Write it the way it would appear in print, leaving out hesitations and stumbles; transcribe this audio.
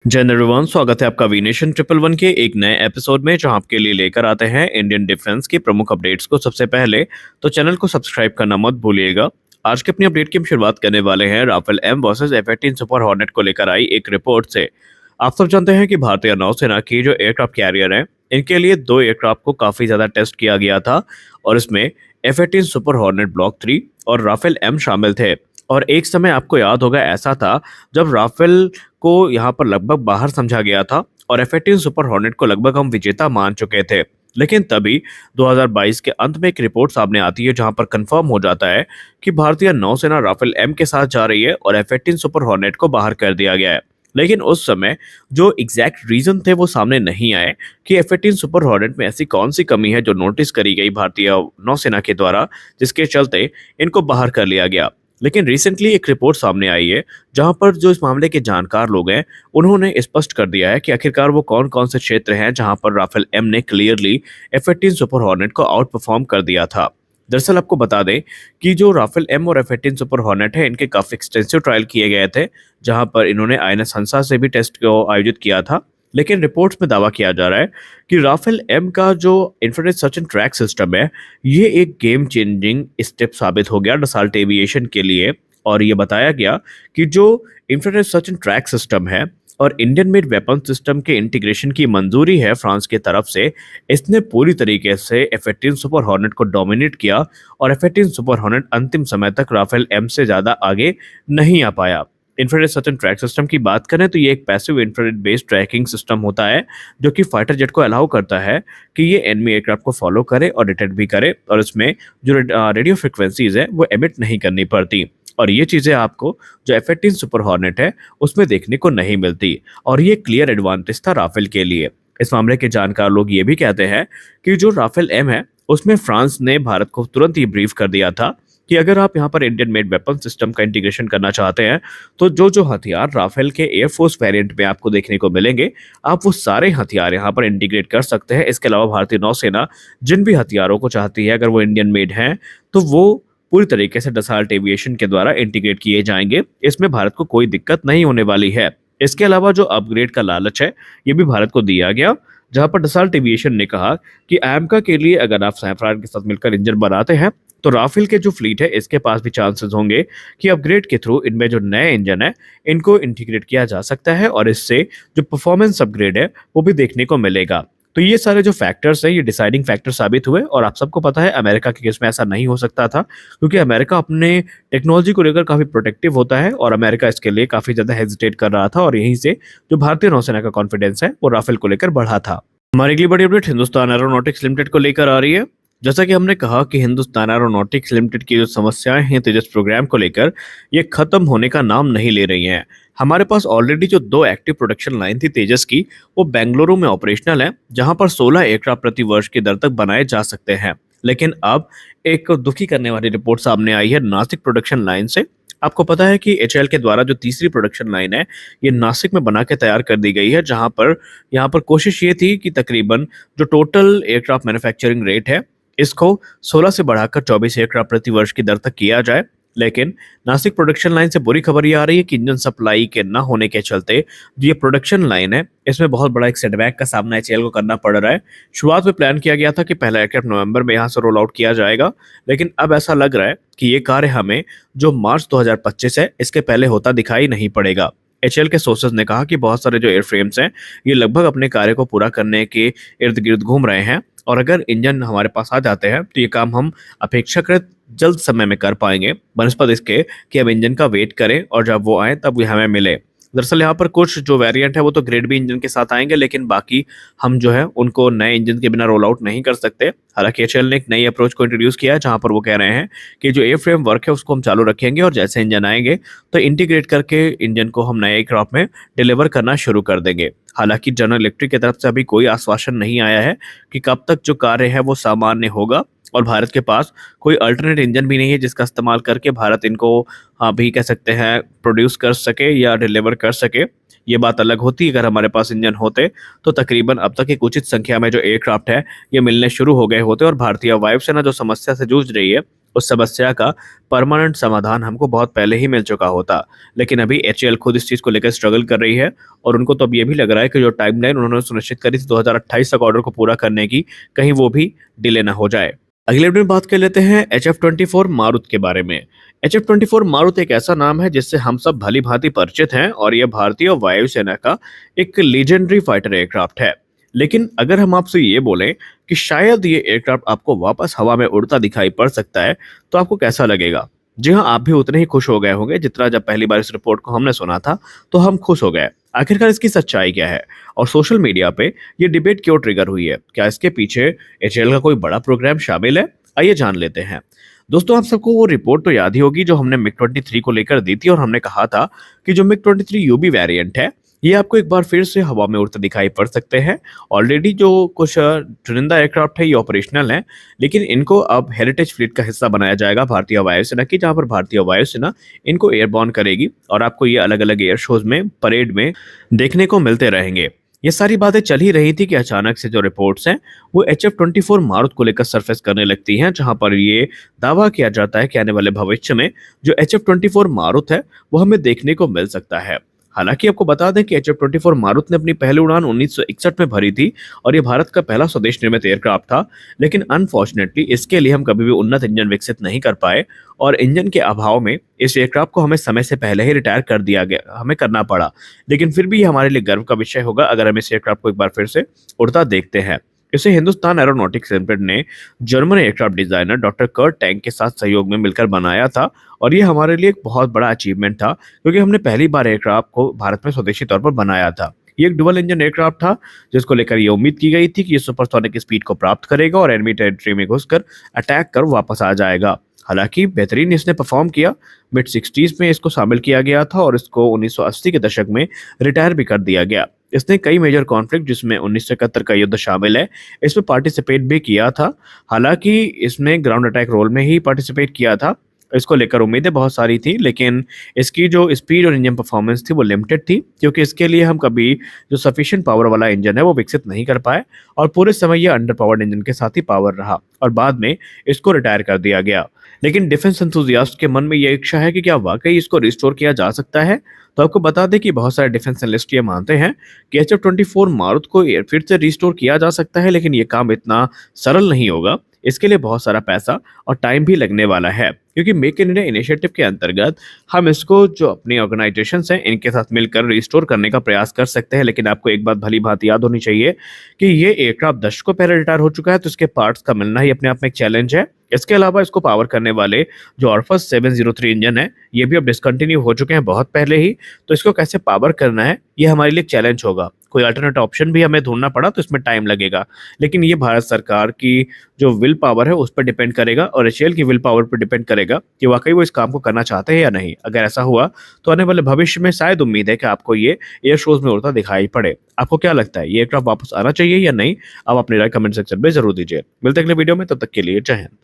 जय एवरीवन, स्वागत है आपका वीनेशन ट्रिपल वन के एक नए एपिसोड में जहां आपके लिए लेकर आते हैं इंडियन डिफेंस की प्रमुख अपडेट्स को सबसे पहले। तो चैनल को सब्सक्राइब करना मत भूलिएगा। आज के अपनी अपडेट की हम शुरुआत करने वाले हैं Rafale M versus F-18 super hornet को लेकर आई एक रिपोर्ट से। आप सब जानते हैं कि भारतीय नौसेना की जो एयरक्राफ्ट कैरियर है, इनके लिए दो एयरक्राफ्ट को काफी ज्यादा टेस्ट किया गया था और इसमें F-18 सुपर हॉर्नेट ब्लॉक 3 और राफेल एम शामिल थे। और एक समय आपको याद होगा ऐसा था जब राफेल को यहाँ पर लगभग बाहर समझा गया था और F-18 सुपर हॉर्नेट को लगभग हम विजेता मान चुके थे। लेकिन तभी 2022 के अंत में एक रिपोर्ट सामने आती है जहां पर कंफर्म हो जाता है कि भारतीय नौसेना राफेल एम के साथ जा रही है और F-18 सुपर हॉर्नेट को बाहर कर दिया गया है। लेकिन उस समय जो एग्जैक्ट रीजन थे वो सामने नहीं आए कि F-18 सुपर हॉर्नेट में ऐसी कौन सी कमी है जो नोटिस करी गई भारतीय नौसेना के द्वारा, जिसके चलते इनको बाहर कर लिया गया। लेकिन रिसेंटली एक रिपोर्ट सामने आई है जहां पर जो इस मामले के जानकार लोग हैं, उन्होंने स्पष्ट कर दिया है कि आखिरकार वो कौन कौन से क्षेत्र हैं जहां पर राफेल एम ने क्लियरली F-18 सुपर हॉर्नेट को आउट परफॉर्म कर दिया था। दरअसल आपको बता दें कि जो राफेल एम और F-18 सुपर हॉर्नेट है, इनके काफी एक्सटेंसिव ट्रायल किए गए थे जहां पर इन्होंने INS हंसा से भी टेस्ट को आयोजित किया था। लेकिन रिपोर्ट्स में दावा किया जा रहा है कि राफेल एम का जो infrared search and track system है, ये एक गेम चेंजिंग स्टेप साबित हो गया डसाल्ट एविएशन के लिए। और ये बताया गया कि जो infrared search and track system है और इंडियन मेड वेपन सिस्टम के इंटीग्रेशन की मंजूरी है फ्रांस की तरफ से, इसने पूरी तरीके से F-18 सुपर हॉर्नेट को डोमिनेट किया और F-18 सुपर हॉर्नेट अंतिम समय तक राफेल एम से ज़्यादा आगे नहीं आ पाया। Infrared search and track system की बात करें तो ये एक passive infrared based tracking system होता है जो कि फाइटर जेट को अलाउ करता है कि ये एनिमी एयरक्राफ्ट को फॉलो करे और डिटेक्ट भी करे, और इसमें जो रेडियो फ्रिक्वेंसीज है वो एमिट नहीं करनी पड़ती। और ये चीज़ें आपको जो F-18 सुपर हॉर्नेट है उसमें देखने को नहीं मिलती, और ये क्लियर एडवांटेज था राफेल के लिए। इस मामले के जानकार लोग ये भी कहते हैं कि जो राफेल एम है उसमें फ्रांस ने भारत को तुरंत ही ब्रीफ कर दिया था कि अगर आप यहाँ पर इंडियन मेड वेपन सिस्टम का इंटीग्रेशन करना चाहते हैं तो जो जो हथियार राफेल के एयरफोर्स वेरिएंट में आपको देखने को मिलेंगे, आप वो सारे हथियार यहाँ पर इंटीग्रेट कर सकते हैं। इसके अलावा भारतीय नौसेना जिन भी हथियारों को चाहती है, अगर वो इंडियन मेड हैं, तो वो पूरी तरीके से डसाल्ट एविएशन के द्वारा इंटीग्रेट किए जाएंगे। इसमें भारत को कोई दिक्कत नहीं होने वाली है। इसके अलावा जो अपग्रेड का लालच है, ये भी भारत को दिया गया, जहां पर डसाल्ट एविएशन ने कहा कि एमका के लिए अगर आप सैफरान के साथ मिलकर इंजन बनाते हैं तो राफेल के जो फ्लीट है इसके पास भी चांसेस होंगे कि अपग्रेड के थ्रू इनमें जो नए इंजन है इनको इंटीग्रेट किया जा सकता है और इससे जो परफॉर्मेंस अपग्रेड है वो भी देखने को मिलेगा। तो ये सारे जो फैक्टर्स हैं ये डिसाइडिंग फैक्टर साबित हुए, और आप सबको पता है अमेरिका के केस में ऐसा नहीं हो सकता था क्योंकि अमेरिका अपने टेक्नोलॉजी को लेकर काफी प्रोटेक्टिव होता है और अमेरिका इसके लिए काफी ज्यादा हेजिटेट कर रहा था, और यहीं से जो भारतीय नौसेना का कॉन्फिडेंस है वो राफेल को लेकर बढ़ा था। हमारी अगली बड़ी अपडेट हिंदुस्तान एरोनॉटिक्स लिमिटेड को लेकर आ रही है। जैसा कि हमने कहा कि हिंदुस्तान एरोनॉटिक्स लिमिटेड की जो समस्याएं हैं तेजस प्रोग्राम को लेकर, ये खत्म होने का नाम नहीं ले रही हैं। हमारे पास ऑलरेडी जो दो एक्टिव प्रोडक्शन लाइन थी तेजस की, वो बेंगलुरु में ऑपरेशनल है, जहां पर 16 एयरक्राफ्ट प्रति वर्ष की दर तक बनाए जा सकते हैं। लेकिन अब एक दुखी करने वाली रिपोर्ट सामने आई है नासिक प्रोडक्शन लाइन से। आपको पता है कि HAL के द्वारा जो तीसरी प्रोडक्शन लाइन है ये नासिक में बना के तैयार कर दी गई है, जहां पर यहाँ पर कोशिश ये थी कि तकरीबन जो टोटल एयरक्राफ्ट मैन्युफैक्चरिंग रेट है इसको 16 से बढ़ाकर 24 एयरक्राफ्ट प्रति वर्ष की दर तक किया जाए। लेकिन नासिक प्रोडक्शन लाइन से बुरी खबर ये आ रही है कि इंजन सप्लाई के न होने के चलते जो ये प्रोडक्शन लाइन है इसमें बहुत बड़ा एक सेटबैक का सामना HAL को करना पड़ रहा है। शुरुआत में प्लान किया गया था कि पहला एयरक्राफ्ट नवंबर में यहाँ से रोल आउट किया जाएगा, लेकिन अब ऐसा लग रहा है कि ये कार्य हमें जो मार्च 2025 है इसके पहले होता दिखाई नहीं पड़ेगा। HAL के सोर्सेज ने कहा कि बहुत सारे जो एयरफ्रेम्स हैं ये लगभग अपने कार्य को पूरा करने के इर्द गिर्द घूम रहे हैं, और अगर इंजन हमारे पास आ जाते हैं तो ये काम हम अपेक्षाकृत जल्द समय में कर पाएंगे, बनस्पत इसके कि हम इंजन का वेट करें और जब वो आए तब वो हमें मिले। दरअसल यहाँ पर कुछ जो वेरिएंट है वो तो ग्रेड बी इंजन के साथ आएंगे, लेकिन बाकी हम जो है उनको नए इंजन के बिना रोल आउट नहीं कर सकते। हालांकि HAL ने एक नई अप्रोच को इंट्रोड्यूस किया है जहां पर वो कह रहे हैं कि जो एयर फ्रेम वर्क है उसको हम चालू रखेंगे और जैसे इंजन आएंगे तो इंटीग्रेट करके इंजन को हम नए एयरक्राफ्ट में डिलीवर करना शुरू कर देंगे। हालांकि जनरल इलेक्ट्रिक की तरफ से अभी कोई आश्वासन नहीं आया है कि कब तक जो कार्य है वो सामान्य होगा, और भारत के पास कोई अल्टरनेट इंजन भी नहीं है जिसका इस्तेमाल करके भारत इनको भी कह सकते हैं प्रोड्यूस कर सके या डिलीवर कर सके। ये बात अलग होती अगर हमारे पास इंजन होते तो तकरीबन अब तक एक उचित संख्या में जो एयरक्राफ्ट है ये मिलने शुरू हो गए होते, और भारतीय वायुसेना जो समस्या से जूझ रही है उस समस्या का परमानेंट समाधान हमको बहुत पहले ही मिल चुका होता। लेकिन अभी एचएएल खुद इस चीज़ को लेकर स्ट्रगल कर रही है और उनको तो अब ये भी लग रहा है कि जो टाइमलाइन उन्होंने सुनिश्चित करी थी 2028 तक ऑर्डर को पूरा करने की, कहीं वो भी डिले ना हो जाए। अगले अपडेट में बात कर लेते हैं HF-24 मारुत के बारे में। HF-24 मारुत एक ऐसा नाम है जिससे हम सब भली भांति परिचित हैं और यह भारतीय वायुसेना का एक लीजेंडरी फाइटर एयरक्राफ्ट है। लेकिन अगर हम आपसे ये बोलें कि शायद ये एयरक्राफ्ट आपको वापस हवा में उड़ता दिखाई पड़ सकता है, तो आपको कैसा लगेगा? जी हाँ, आप भी उतने ही खुश हो गए होंगे जितना जब पहली बार इस रिपोर्ट को हमने सुना था, तो हम खुश हो गए। आखिरकार इसकी सच्चाई क्या है और सोशल मीडिया पे ये डिबेट क्यों ट्रिगर हुई है? क्या इसके पीछे एचएएल का कोई बड़ा प्रोग्राम शामिल है? आइए जान लेते हैं। दोस्तों, आप सबको वो रिपोर्ट तो याद ही होगी जो हमने मिग-23 को लेकर दी थी और हमने कहा था कि जो मिग-23 यूबी वेरिएंट है, ये आपको एक बार फिर से हवा में उड़ते दिखाई पड़ सकते हैं। ऑलरेडी जो कुछ चुनिंदा एयरक्राफ्ट है ये ऑपरेशनल हैं, लेकिन इनको अब हेरिटेज फ्लीट का हिस्सा बनाया जाएगा भारतीय वायुसेना की, जहाँ पर भारतीय वायुसेना इनको एयरबॉर्न करेगी और आपको ये अलग-अलग एयर शोज में, परेड में देखने को मिलते रहेंगे। ये सारी बातें चल ही रही थी कि अचानक से जो रिपोर्ट्स हैं वो HF-24 मारुत को लेकर सरफेस करने लगती हैं, जहां पर ये दावा किया जाता है कि आने वाले भविष्य में जो HF-24 मारुत है वो हमें देखने को मिल सकता है। हालांकि आपको बता दें कि HF-24 मारुत ने अपनी पहली उड़ान 1961 में भरी थी और ये भारत का पहला स्वदेश निर्मित एयरक्राफ्ट था, लेकिन अनफॉर्चुनेटली इसके लिए हम कभी भी उन्नत इंजन विकसित नहीं कर पाए और इंजन के अभाव में इस एयरक्राफ्ट को हमें समय से पहले ही रिटायर कर दिया गया, हमें करना पड़ा। लेकिन फिर भी ये हमारे लिए गर्व का विषय होगा अगर हम इस एयरक्राफ्ट को एक बार फिर से उड़ता देखते हैं। इसे हिंदुस्तान एरोनॉटिक्स लिमिटेड ने German aircraft designer doctor Kurt Tank के साथ सहयोग में मिलकर बनाया था और ये हमारे लिए एक बहुत बड़ा अचीवमेंट था, क्योंकि हमने पहली बार एयरक्राफ्ट को भारत में स्वदेशी तौर पर बनाया था। ये एक डुअल इंजन एयरक्राफ्ट था जिसको लेकर ये उम्मीद की गई थी कि ये सुपरसोनिक स्पीड को प्राप्त करेगा और एनिमी टेरिटरी में घुसकर अटैक कर वापस आ जाएगा। हालांकि बेहतरीन इसने परफॉर्म किया। मिड 60s में इसको शामिल किया गया था और इसको 1980 के दशक में रिटायर भी कर दिया गया। इसने कई मेजर कॉन्फ्लिक्ट, जिसमें 1971 का युद्ध शामिल है, इसमें पार्टिसिपेट भी किया था। हालांकि इसने ग्राउंड अटैक रोल में ही पार्टिसिपेट किया था। इसको लेकर उम्मीदें बहुत सारी थी, लेकिन इसकी जो स्पीड और इंजन परफॉर्मेंस थी वो लिमिटेड थी, क्योंकि इसके लिए हम कभी जो सफिशिएंट पावर वाला इंजन है वो विकसित नहीं कर पाए और पूरे समय ये अंडर पावर्ड इंजन के साथ ही पावर रहा और बाद में इसको रिटायर कर दिया गया। लेकिन डिफेंस एंथुसियास्ट के मन में ये इच्छा है कि क्या वाकई इसको रिस्टोर किया जा सकता है? तो आपको बता दें कि बहुत सारे डिफेंस एनालिस्ट ये मानते हैं कि HF-24 मारुत को फिर से रिस्टोर किया जा सकता है, लेकिन ये काम इतना सरल नहीं होगा। इसके लिए बहुत सारा पैसा और टाइम भी लगने वाला है, क्योंकि मेक इन इंडिया इनिशिएटिव के अंतर्गत हम इसको जो अपनी ऑर्गेनाइजेशंस हैं इनके साथ मिलकर रिस्टोर करने का प्रयास कर सकते हैं। लेकिन आपको एक बात भली भांति याद होनी चाहिए कि ये एयरक्राफ्ट दशकों पहले रिटायर हो चुका है, तो इसके पार्ट्स का मिलना ही अपने आप में एक चैलेंज है। इसके अलावा इसको पावर करने वाले जो ऑर्फस 703 इंजन है ये भी अब डिसकंटिन्यू हो चुके हैं बहुत पहले ही, तो इसको कैसे पावर करना है ये हमारे लिए चैलेंज होगा। कोई अल्टरनेट ऑप्शन भी हमें ढूंढना पड़ा तो इसमें टाइम लगेगा, लेकिन ये भारत सरकार की जो विल पावर है उस पर डिपेंड करेगा और एचएएल की विल पावर पर डिपेंड करेगा कि वाकई वो इस काम को करना चाहते हैं या नहीं। अगर ऐसा हुआ तो आने वाले भविष्य में शायद उम्मीद है कि आपको ये एयर शोज में उड़ता दिखाई पड़े। आपको क्या लगता है, ये एयरक्राफ्ट वापस आना चाहिए या नहीं? आप अपनी राय कमेंट सेक्शन में जरूर दीजिए। मिलते हैं अगले वीडियो में, तब तक के लिए जय हिंद।